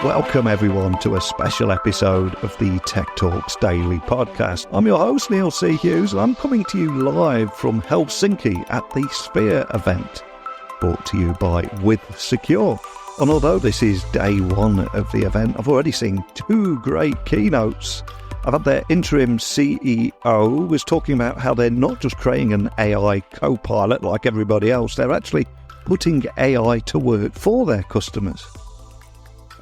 Welcome everyone to a special episode of the Tech Talks Daily podcast. I'm your host Neil C. Hughes and I'm coming to you live from Helsinki at the Sphere event, brought to you by WithSecure. And although this is day one of the event, I've already seen two great keynotes. I've had their interim CEO was talking about how they're not just creating an AI co-pilot like everybody else, they're actually putting AI to work for their customers.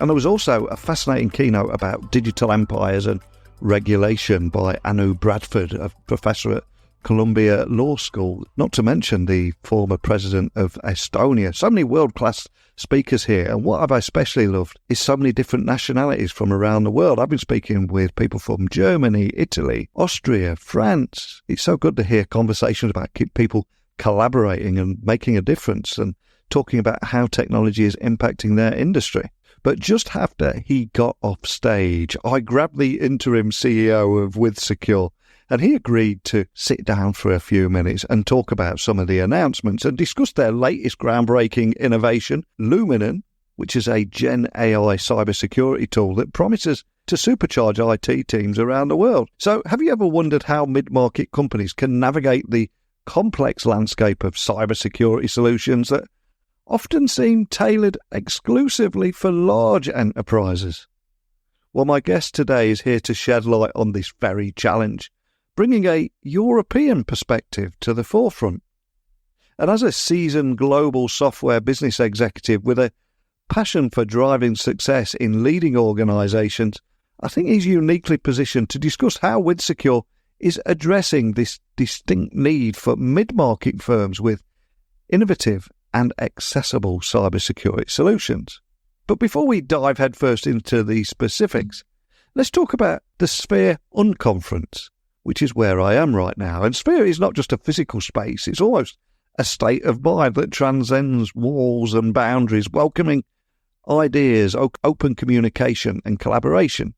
And there was also a fascinating keynote about digital empires and regulation by Anu Bradford, a professor at Columbia Law School, not to mention the former president of Estonia. So many world-class speakers here, and what I've especially loved is so many different nationalities from around the world. I've been speaking with people from Germany, Italy, Austria, France. It's so good to hear conversations about people collaborating and making a difference and talking about how technology is impacting their industry. But just after he got off stage, I grabbed the interim CEO of WithSecure, and he agreed to sit down for a few minutes and talk about some of the announcements and discuss their latest groundbreaking innovation, Luminen, which is a GenAI cybersecurity tool that promises to supercharge IT teams around the world. So have you ever wondered how mid-market companies can navigate the complex landscape of cybersecurity solutions that often seem tailored exclusively for large enterprises? Well, my guest today is here to shed light on this very challenge, bringing a European perspective to the forefront. And as a seasoned global software business executive with a passion for driving success in leading organisations, I think he's uniquely positioned to discuss how WithSecure is addressing this distinct need for mid-market firms with innovative and accessible cybersecurity solutions. But before we dive headfirst into the specifics, let's talk about the Sphere Unconference, which is where I am right now. And Sphere is not just a physical space, it's almost a state of mind that transcends walls and boundaries, welcoming ideas, open communication and collaboration.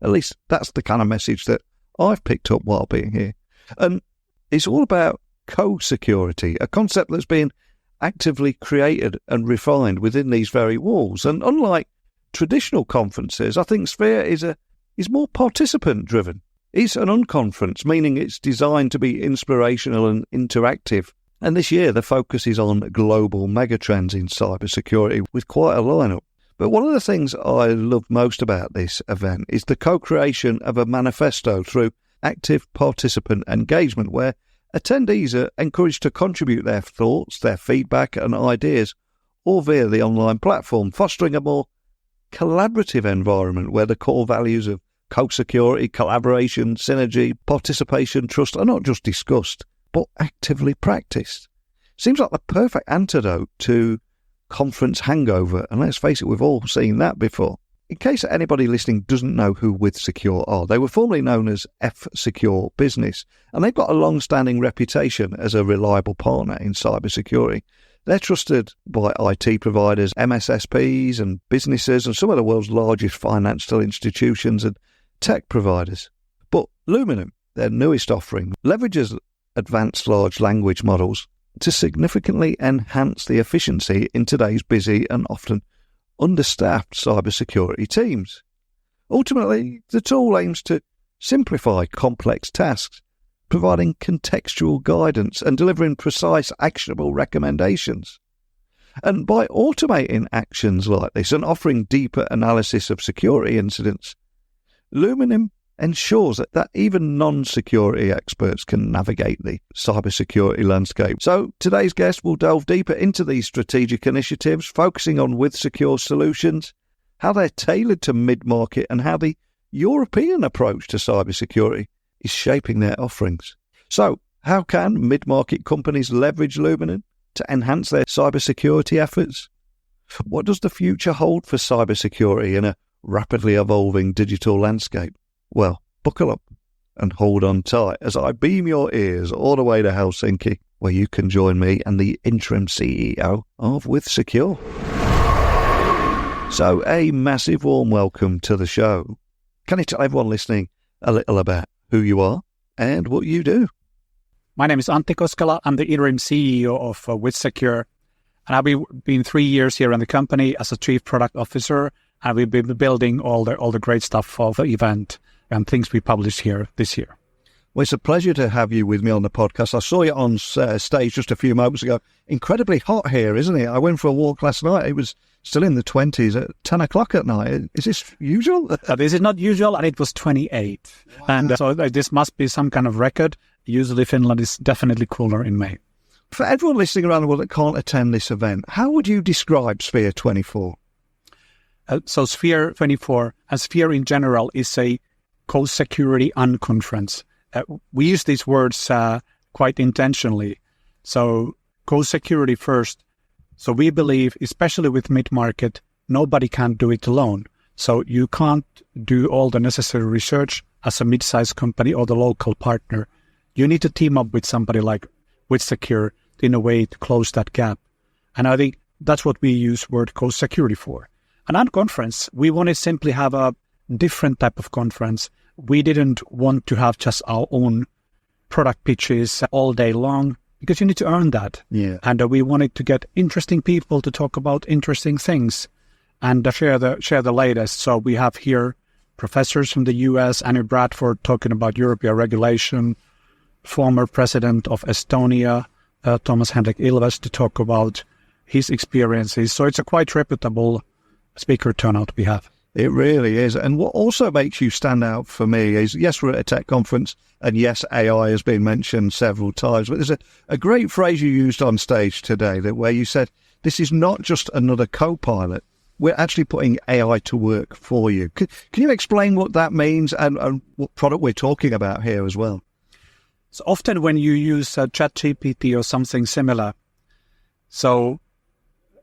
At least that's the kind of message that I've picked up while being here. And it's all about co-security, a concept that's been actively created and refined within these very walls. And unlike traditional conferences, I think Sphere is more participant-driven. It's an unconference, meaning it's designed to be inspirational and interactive. And this year, the focus is on global megatrends in cybersecurity with quite a lineup. But one of the things I love most about this event is the co-creation of a manifesto through active participant engagement, where attendees are encouraged to contribute their thoughts, their feedback and ideas, all via the online platform, fostering a more collaborative environment where the core values of co-security, collaboration, synergy, participation, trust are not just discussed, but actively practiced. Seems like the perfect antidote to conference hangover, and let's face it, we've all seen that before. In case anybody listening doesn't know who WithSecure are, they were formerly known as F-Secure Business, and they've got a long-standing reputation as a reliable partner in cybersecurity. They're trusted by IT providers, MSSPs and businesses, and some of the world's largest financial institutions and tech providers. But Luminen, their newest offering, leverages advanced large language models to significantly enhance the efficiency in today's busy and often understaffed cybersecurity teams. Ultimately, the tool aims to simplify complex tasks, providing contextual guidance and delivering precise, actionable recommendations. And by automating actions like this and offering deeper analysis of security incidents, Luminen ensures that even non-security experts can navigate the cybersecurity landscape. So today's guest will delve deeper into these strategic initiatives, focusing on WithSecure solutions, how they're tailored to mid-market, and how the European approach to cybersecurity is shaping their offerings. So how can mid-market companies leverage Luminen to enhance their cybersecurity efforts? What does the future hold for cybersecurity in a rapidly evolving digital landscape? Well, buckle up and hold on tight as I beam your ears all the way to Helsinki, where you can join me and the interim CEO of WithSecure. So a massive warm welcome to the show. Can you tell everyone listening a little about who you are and what you do? My name is Antti Koskela. I'm the interim CEO of WithSecure, and I've been 3 years here in the company as a chief product officer And we've been building all the great stuff for the event and things we published here this year. Well, it's a pleasure to have you with me on the podcast. I saw you on stage just a few moments ago. Incredibly hot here, isn't it? I went for a walk last night. It was still in the 20s at 10 o'clock at night. Is this usual? This is not usual, and it was 28. Wow. And so this must be some kind of record. Usually Finland is definitely cooler in May. For everyone listening around the world that can't attend this event, how would you describe Sphere 24? So Sphere 24, and Sphere in general, is a co-security unconference. We use these words quite intentionally. So co-security first. So we believe, especially with mid-market, nobody can do it alone. So you can't do all the necessary research as a mid-sized company or the local partner. You need to team up with somebody like WithSecure in a way to close that gap. And I think that's what we use word co-security for. An unconference, we want to simply have a different type of conference. We didn't want to have just our own product pitches all day long, because you need to earn that. Yeah. And we wanted to get interesting people to talk about interesting things and share the latest. So we have here professors from the US, Annie Bradford, talking about European regulation, former president of Estonia, Thomas Hendrik Ilves, to talk about his experiences. So it's a quite reputable speaker turnout we have. It really is. And what also makes you stand out for me is, yes, we're at a tech conference, and yes, AI has been mentioned several times, but there's a great phrase you used on stage today where you said, this is not just another co-pilot. We're actually putting AI to work for you. Can you explain what that means and what product we're talking about here as well? So often when you use ChatGPT or something similar, so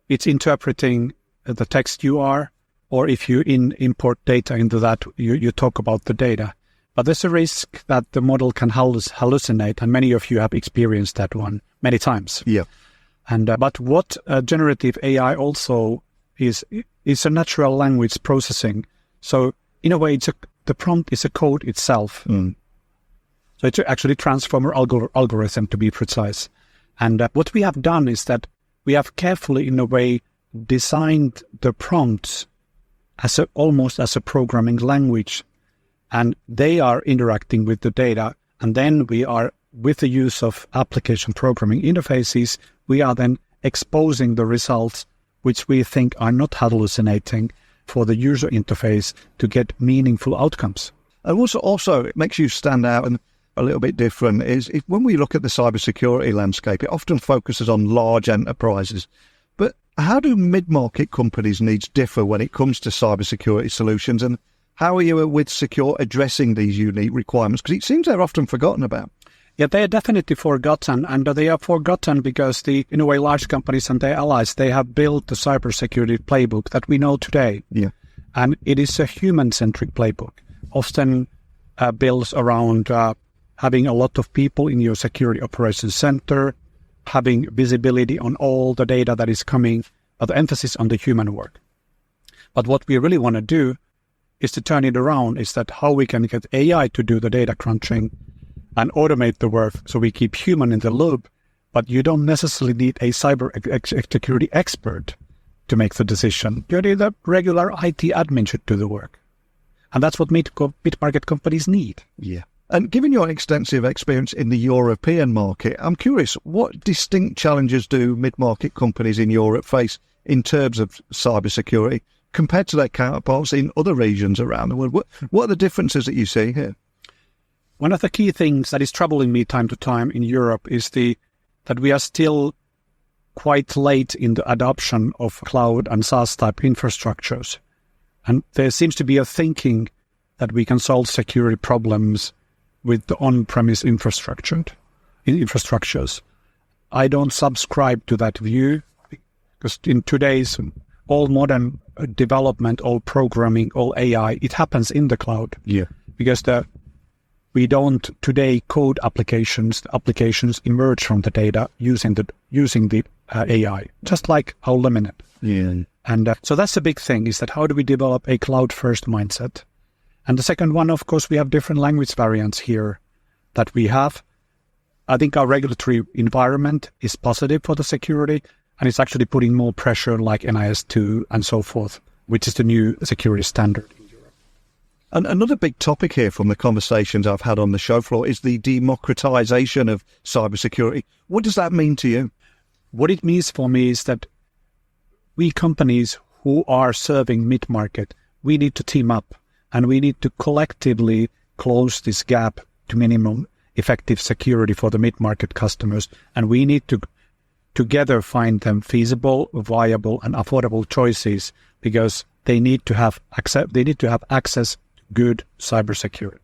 it's interpreting the text you are, or if you import data into that, you talk about the data. But there's a risk that the model can hallucinate, and many of you have experienced that one many times. Yeah. And but what generative AI also is a natural language processing. So in a way, the prompt is a code itself. Mm. So it's actually transformer algorithm, to be precise. And what we have done is that we have carefully, in a way, designed the prompts almost as a programming language, and they are interacting with the data. And then we are, with the use of application programming interfaces, we are then exposing the results which we think are not hallucinating for the user interface to get meaningful outcomes. And also it makes you stand out and a little bit different is when we look at the cybersecurity landscape, it often focuses on large enterprises. But how do mid-market companies' needs differ when it comes to cybersecurity solutions? And how are you at WithSecure addressing these unique requirements? Because it seems they're often forgotten about. Yeah, they are definitely forgotten. And they are forgotten because in a way, large companies and their allies, they have built the cybersecurity playbook that we know today. Yeah. And it is a human-centric playbook, often built around having a lot of people in your security operations center, having visibility on all the data that is coming, but the emphasis on the human work. But what we really want to do is to turn it around, is that how we can get AI to do the data crunching and automate the work so we keep human in the loop, but you don't necessarily need a cyber security expert to make the decision. The regular IT admin should do the work. And that's what mid-market companies need. Yeah. And given your extensive experience in the European market, I'm curious, what distinct challenges do mid-market companies in Europe face in terms of cybersecurity compared to their counterparts in other regions around the world? What are the differences that you see here? One of the key things that is troubling me time to time in Europe is that we are still quite late in the adoption of cloud and SaaS type infrastructures. And there seems to be a thinking that we can solve security problems with the on-premise infrastructures. I don't subscribe to that view, because in today's all modern development, all programming, all AI, it happens in the cloud. Yeah. Because we don't today code applications. The applications emerge from the data using the AI, just like our Luminen. Yeah. And so that's the big thing, is that how do we develop a cloud-first mindset? And the second one, of course, we have different language variants here that we have. I think our regulatory environment is positive for the security, and it's actually putting more pressure like NIS2 and so forth which is the new security standard. And another big topic here from the conversations I've had on the show floor is the democratization of cybersecurity. What does that mean to you? What it means for me is that we companies who are serving mid-market, we need to team up and we need to collectively close this gap to minimum effective security for the mid-market customers. And we need to together find them feasible, viable, and affordable choices because they need to have access good cybersecurity.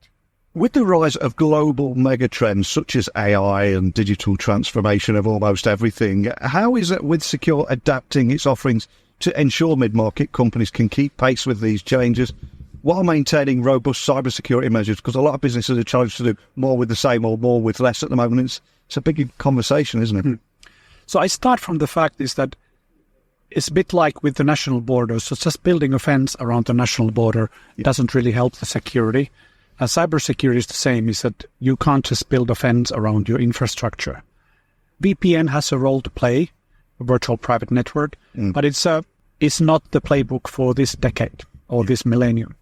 With the rise of global megatrends such as AI and digital transformation of almost everything, how is it WithSecure adapting its offerings to ensure mid-market companies can keep pace with these changes while maintaining robust cybersecurity measures? Because a lot of businesses are challenged to do more with the same or more with less at the moment. It's a big conversation, isn't it? So I start from the fact is that it's a bit like with the national borders. So just building a fence around the national border doesn't really help the security. Cybersecurity is the same, is that you can't just build a fence around your infrastructure. VPN has a role to play, a virtual private network, but it's not the playbook for this decade or this millennium.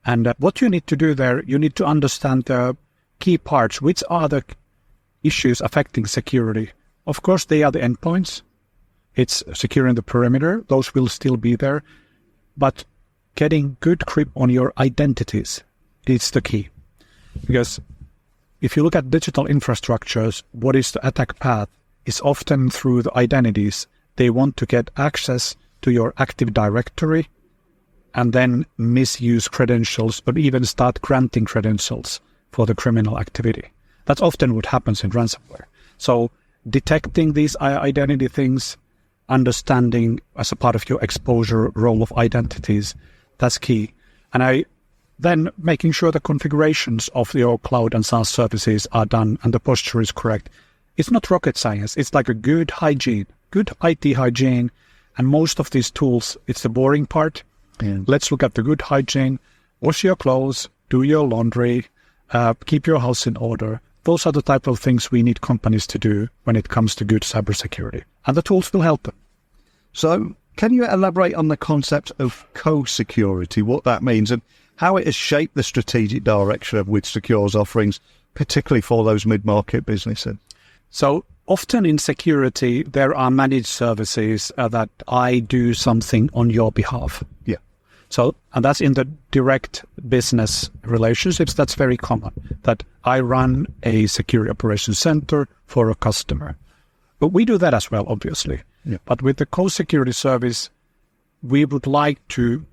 And what you need to do there, you need to understand the key parts, which are the issues affecting security. Of course, they are the endpoints. It's securing the perimeter. Those will still be there. But getting good grip on your identities is the key. Because if you look at digital infrastructures, what is the attack path? It's often through the identities. They want to get access to your Active Directory and then misuse credentials, but even start granting credentials for the criminal activity. That's often what happens in ransomware. So detecting these identity things, understanding as a part of your exposure role of identities, that's key. And then making sure the configurations of your cloud and SaaS services are done and the posture is correct. It's not rocket science. It's like a good hygiene, good IT hygiene. And most of these tools, it's the boring part. Yeah. Let's look at the good hygiene. Wash your clothes, do your laundry, keep your house in order. Those are the type of things we need companies to do when it comes to good cybersecurity. And the tools will help them. So can you elaborate on the concept of co-security, what that means and how it has shaped the strategic direction of WithSecure's offerings, particularly for those mid-market businesses? So often in security, there are managed services that I do something on your behalf. Yeah. So, and that's in the direct business relationships. That's very common, that I run a security operations center for a customer. But we do that as well, obviously. Yeah. But with the co-security service, we would like to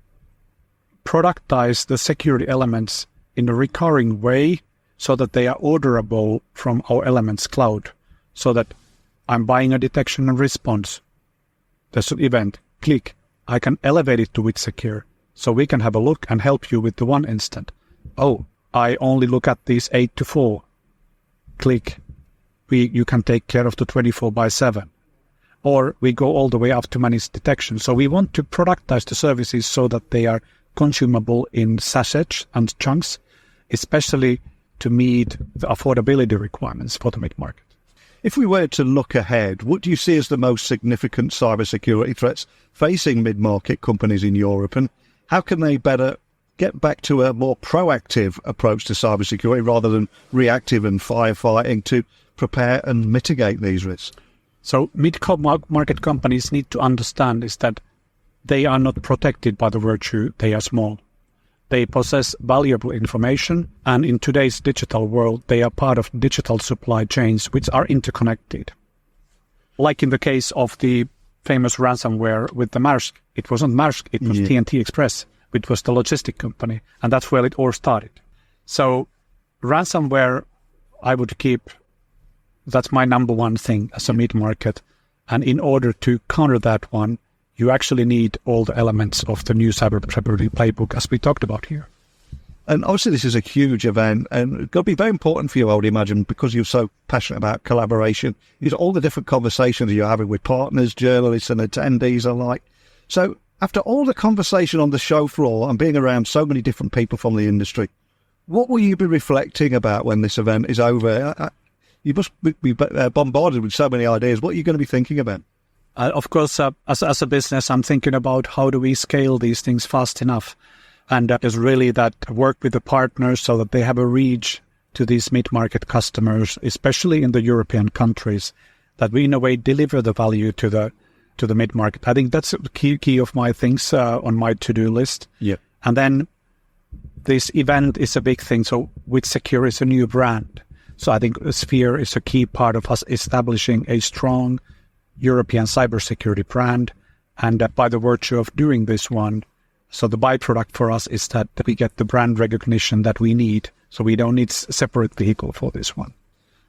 productize the security elements in a recurring way so that they are orderable from our Elements cloud. So that I'm buying a detection and response. There's an event, click. I can elevate it to WithSecure. So we can have a look and help you with the one instant. Oh, I only look at these 8 to 4. Click. You can take care of the 24/7. Or we go all the way up to managed detection. So we want to productize the services so that they are consumable in sachets and chunks, especially to meet the affordability requirements for the mid-market. If we were to look ahead, what do you see as the most significant cybersecurity threats facing mid-market companies in Europe, and how can they better get back to a more proactive approach to cybersecurity rather than reactive and firefighting to prepare and mitigate these risks? So mid-market companies need to understand is that they are not protected by the virtue they are small. They possess valuable information, and in today's digital world, they are part of digital supply chains which are interconnected. Like in the case of the famous ransomware with the Maersk. It wasn't Maersk, it was TNT Express, which was the logistic company, and that's where it all started. So ransomware, I would keep, that's my number one thing as a mid-market. And in order to counter that one, you actually need all the elements of the new cybersecurity playbook, as we talked about here. And obviously this is a huge event, and it's got to be very important for you, I would imagine, because you're so passionate about collaboration. It's all the different conversations you're having with partners, journalists and attendees alike. So after all the conversation on the show floor and being around so many different people from the industry, what will you be reflecting about when this event is over? You must be bombarded with so many ideas. What are you going to be thinking about? Of course, as a business, I'm thinking about how do we scale these things fast enough. And is really that work with the partners so that they have a reach to these mid-market customers, especially in the European countries, that we in a way deliver the value to the mid-market. I think that's the key of my things on my to-do list. Yeah. And then this event is a big thing. So WithSecure is a new brand. So I think Sphere is a key part of us establishing a strong European cybersecurity brand. And by the virtue of doing this one, so the byproduct for us is that we get the brand recognition that we need. So we don't need a separate vehicle for this one.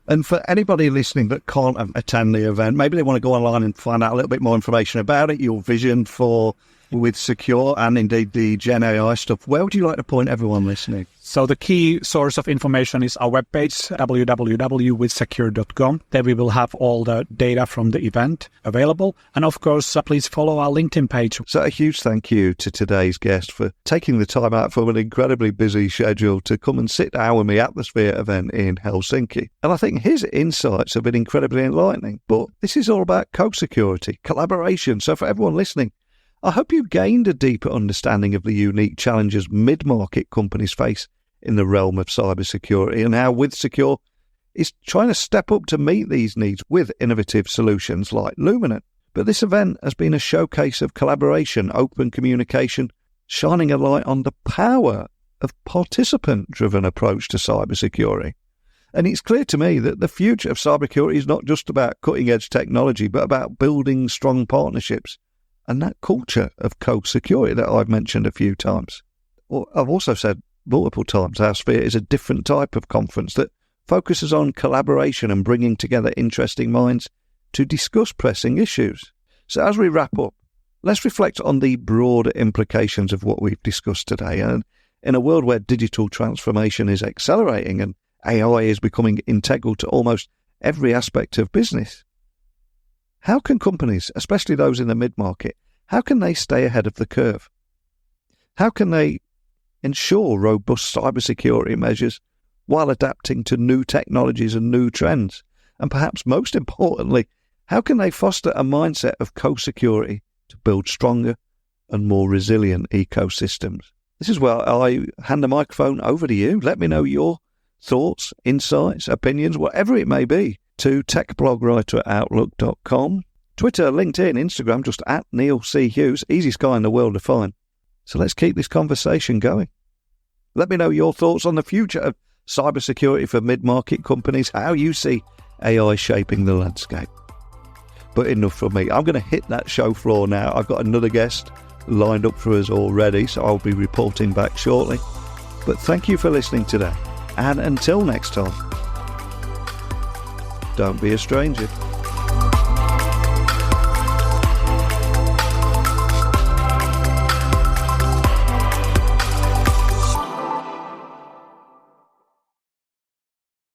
And for anybody listening that can't attend the event, maybe they want to go online and find out a little bit more information about it, your vision for WithSecure and indeed the GenAI stuff. Where would you like to point everyone listening? So the key source of information is our webpage, www.withsecure.com. There we will have all the data from the event available. And of course, please follow our LinkedIn page. So a huge thank you to today's guest for taking the time out from an incredibly busy schedule to come and sit down with me at the Sphere event in Helsinki. And I think his insights have been incredibly enlightening. But this is all about co-security, collaboration. So for everyone listening, I hope you gained a deeper understanding of the unique challenges mid-market companies face in the realm of cybersecurity and how WithSecure is trying to step up to meet these needs with innovative solutions like Luminen. But this event has been a showcase of collaboration, open communication, shining a light on the power of participant-driven approach to cybersecurity. And it's clear to me that the future of cybersecurity is not just about cutting-edge technology, but about building strong partnerships and that culture of co-security that I've mentioned a few times. Well, I've also said multiple times our Sphere is a different type of conference that focuses on collaboration and bringing together interesting minds to discuss pressing issues. So as we wrap up, let's reflect on the broader implications of what we've discussed today. And in a world where digital transformation is accelerating and AI is becoming integral to almost every aspect of business, how can companies, especially those in the mid-market, how can they stay ahead of the curve? How can they ensure robust cybersecurity measures while adapting to new technologies and new trends? And perhaps most importantly, how can they foster a mindset of co-security to build stronger and more resilient ecosystems? This is where I hand the microphone over to you. Let me know your thoughts, insights, opinions, whatever it may be, to techblogwriter@outlook.com, Twitter, LinkedIn, Instagram, just at Neil C. Hughes, easiest guy in the world to find. So let's keep this conversation going. Let me know your thoughts on the future of cybersecurity for mid-market companies, how you see AI shaping the landscape. But enough from me. I'm going to hit that show floor now. I've got another guest lined up for us already, so I'll be reporting back shortly. But thank you for listening today. And until next time, don't be a stranger.